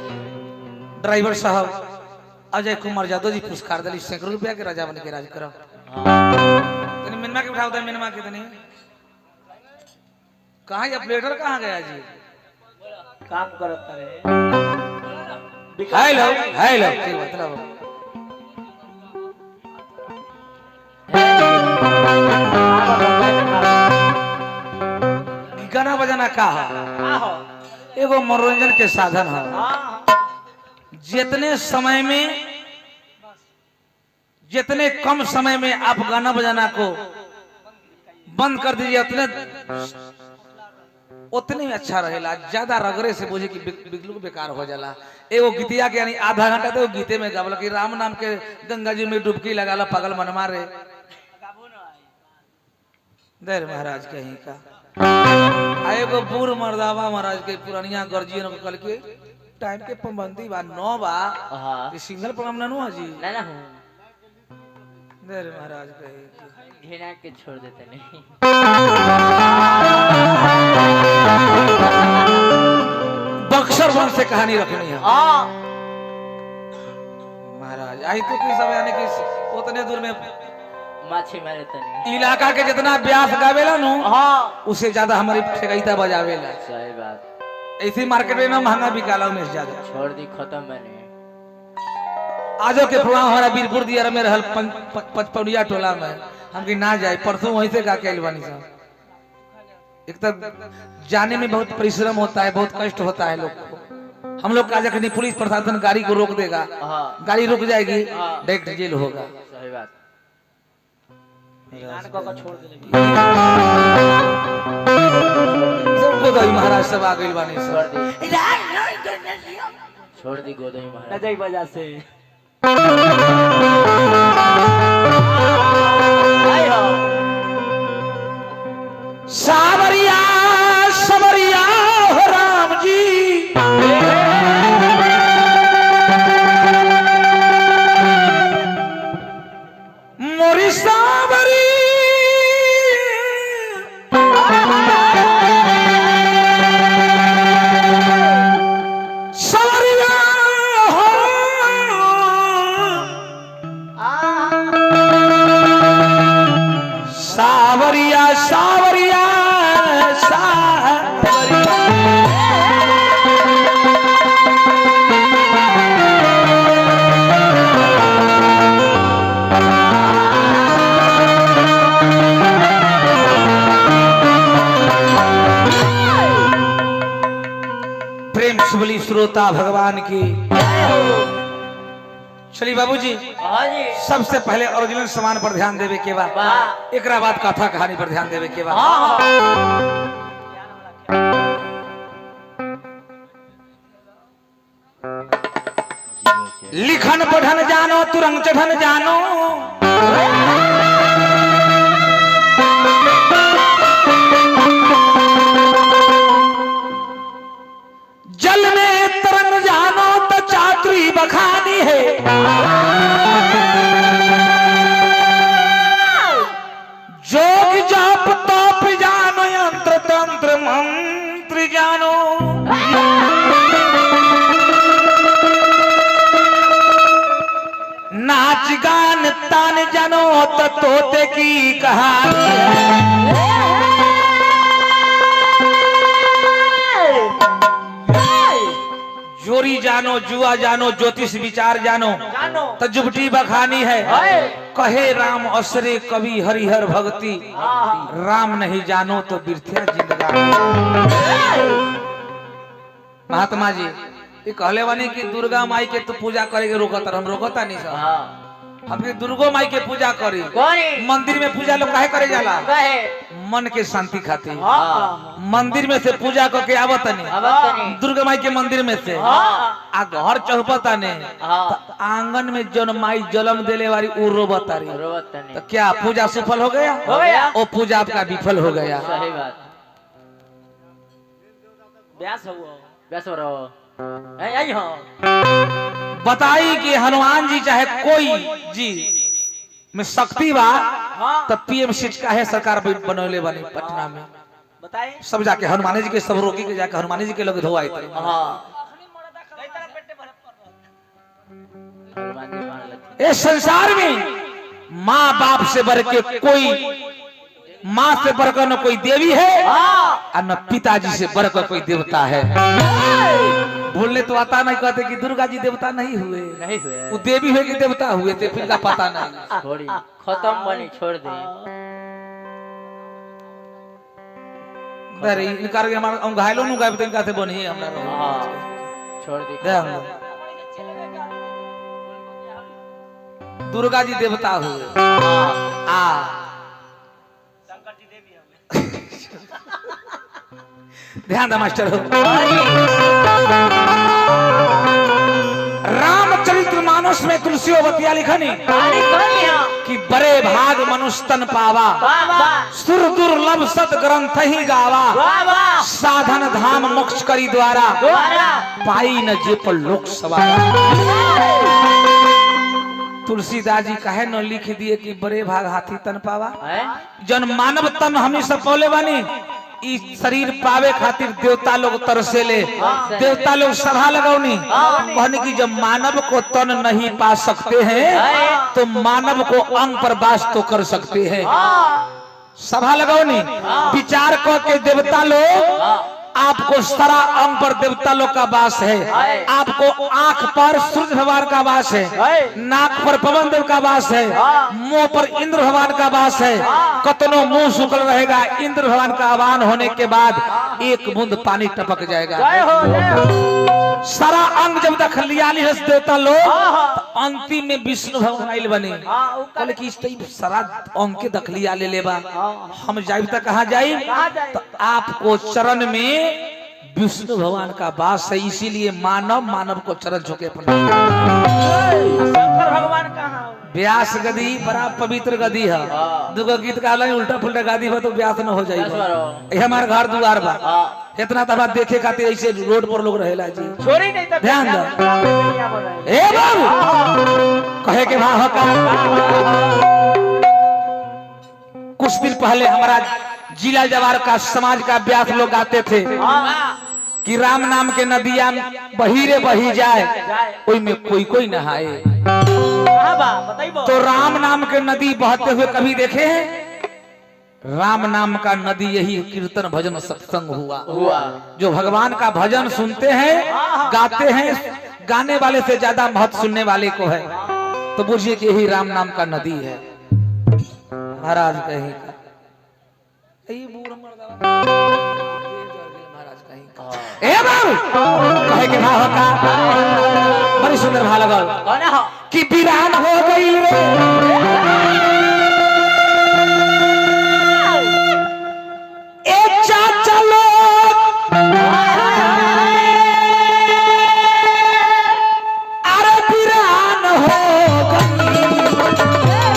Driver साहब अजय कुमार यादव जी पुरस्कार दिली सैकड़ों रुपया के राजा बन के राज करो तनी मिनमा के उठाओ दे मिनमा के तनी कहां ये प्लेटर कहां गया जी काम करता रे हेलो हेलो ठीक मतलब गाना बजाना का है एगो मनोरंजन के साधन है जितने समय में जितने कम समय में आप गाना बजाना को बंद कर दीजिए उतने अच्छा रहेला। ज्यादा रगड़े से बुझे कि बिगलू बेकार हो जाला। एगो गीतिया के यानी आधा घंटा तो गीते में गावल कि राम नाम के गंगा जी में डुबकी लगाला पागल मन मारे देर महाराज कहीं का एगो बूढ़ मर्दावा महाराज के पुरानिया गर्जियन को कल के टाइम के पाबंदी बा 9 बा ये सिंगल प्रोग्राम ना नु जी ना ना देर महाराज कहे घेरा के छोड़ देते नहीं बक्सर वंश से कहानी रखनी है महाराज आई तो किस समय यानी कि उतने दूर में माछी मारे तनी इलाका के जितना ब्यास गावेला नु उससे ज्यादा हमारी ठेकैता बजावेला। सही बात ऐसी मार्केट में ना महंगा बिकाला में ज्यादा छोड़ दी खत्म मैंने आजो के प्रोग्राम हमारा बीरपुर दिया में रहल पचपौड़िया टोला में हम की ना जाए परसों वहीं से गा के आइल बानी साहब। एक तो जाने में बहुत परिश्रम होता है बहुत कष्ट होता है लोग को। हम लोग का जखनी पुलिस प्रशासन गाड़ी को रोक देगा गाड़ी रुक जाएगी डायरेक्ट जेल होगा। सही बात गोदई महाराज सब आ गई बानी छोड़ दी गोदई महाराज की वजह से सावरिया समरिया हो राम जी मोरी सावरी सावरिया सावरिया सावरिया प्रेम सुबली श्रोता भगवान की। चलिए बाबूजी सबसे पहले ओरिजिनल सामान पर ध्यान देवे के बाद एक बाद कथा कहानी पर ध्यान देवे के बाद लिखन पढ़न जानो तुरंग चढ़न जानो जल में तरंग जानो तो चातुरी बखानी है जानो तो तोते की कहानी जोरी जानो जुआ जानो ज्योतिष विचार जानो तो जुबटी बखानी है कहे राम असरे कवि हरिहर भक्ति राम नहीं जानो तो बिरथिया जिंदगानी। महात्मा जी ये कहले वानी कि दुर्गा माई के तू पूजा करेगे रोकता हम रोकता नहीं सर हमने दुर्गो माई के पूजा करी मंदिर में पूजा लोग काहे करे जाला मन के शांति खातिर मंदिर में से पूजा करके आवत नहीं दुर्गा माई के मंदिर में से आ घर चौपता ने आंगन में जन माई जन्म देले वाली वो रोबता रही तो क्या पूजा सफल हो गया वो पूजा आपका विफल हो गया। सही बात व्यास हो रहा बताई कि हनुमान जी चाहे कोई जी में शक्ति बा तो पीएम सीट का है सरकार बनौले वाली पटना में बताई सब जाके हनुमान जी के सब रोकी के जाके हनुमान जी के लोग धोआई इस संसार में माँ बाप से बढ़ के कोई माँ से बढ़कर न कोई देवी है और न पिताजी से बढ़कर कोई देवता है। बोलने तो आता नहीं कहते कि दुर्गा जी देवता नहीं हुए वो देवी हुए कि देवता हुए थे फिर का पता नहीं छोड़ी खत्म बनी छोड़ दे अरे इनकार के हमारा घायलों नु गायब इनका से बनी हमरा छोड़ दे दुर्गा जी देवता हुए आ ध्यान दा मास्टर हो रामचरित्र मानस में तुलसीवतिया लिखनी कि बड़े भाग मनुष्य तन पावा सुर दुर्लभ सत ग्रंथ ही गावा साधन धाम मोक्ष करी द्वारा पाई न जे पर लोक सवारा। तुलसीदास जी कहे न लिख दिए कि बड़े भाग हाथी तन पावा जन मानव तन हमेशा पौले बानी ई शरीर पावे खातिर देवता लोग तरसेले देवता लोग सभा लगौनी कहने की जब मानव को तन नहीं पा सकते हैं तो मानव को अंग पर वास तो कर सकते हैं। सभा लगौनी विचार करके देवता लोग आपको सारा अंग पर देवता लोग का वास है आपको आंख पर सूर्य भगवान का वास है नाक पर पवन देव का वास है मुंह पर इंद्र भगवान का वास है कतनो मुंह सूखल रहेगा इंद्र भगवान का आह्वान होने के बाद एक बूंद पानी टपक जाएगा। सारा अंग जब तक लियाली हंस देवता लोग अंतिम में विष्णु भगवान आइल बने बोले कि सारा अंग के दखलिया ले लेबा हम जाइब तक कहाँ जाई तो आपको चरण में विष्णु भगवान का वास है इसीलिए मानव को चरण झुके प्रणाम। भगवान कहाँ व्यास गदी बड़ा पवित्र गदी है दुगो गीत का उल्टा पुल्टा गादी हो तो व्यास न हो जाए हमारे घर दुआर बा इतना तब देखे खातिर ऐसे रोड पर लोग रहेला जी छोड़ी नहीं तब ध्यान दो ए बाबू कहे के भाव का कुछ दिन पहले हमारा जिला जवार का समाज का व्यास लोग आते थे कि राम नाम के नदिया बहिरे बही जाए कोई में कोई नहाए तो राम नाम के नदी बहते हुए कभी देखे हैं? राम नाम का नदी यही कीर्तन भजन सत्संग हुआ जो भगवान का भजन सुनते हैं गाते हैं गाने वाले से ज्यादा महत्व सुनने वाले को है तो बुझिए कि यही राम नाम का नदी है। महाराज कहीं का कहे के भाव का बड़ी सुंदर भाव लगल कि वीरान हो गई रे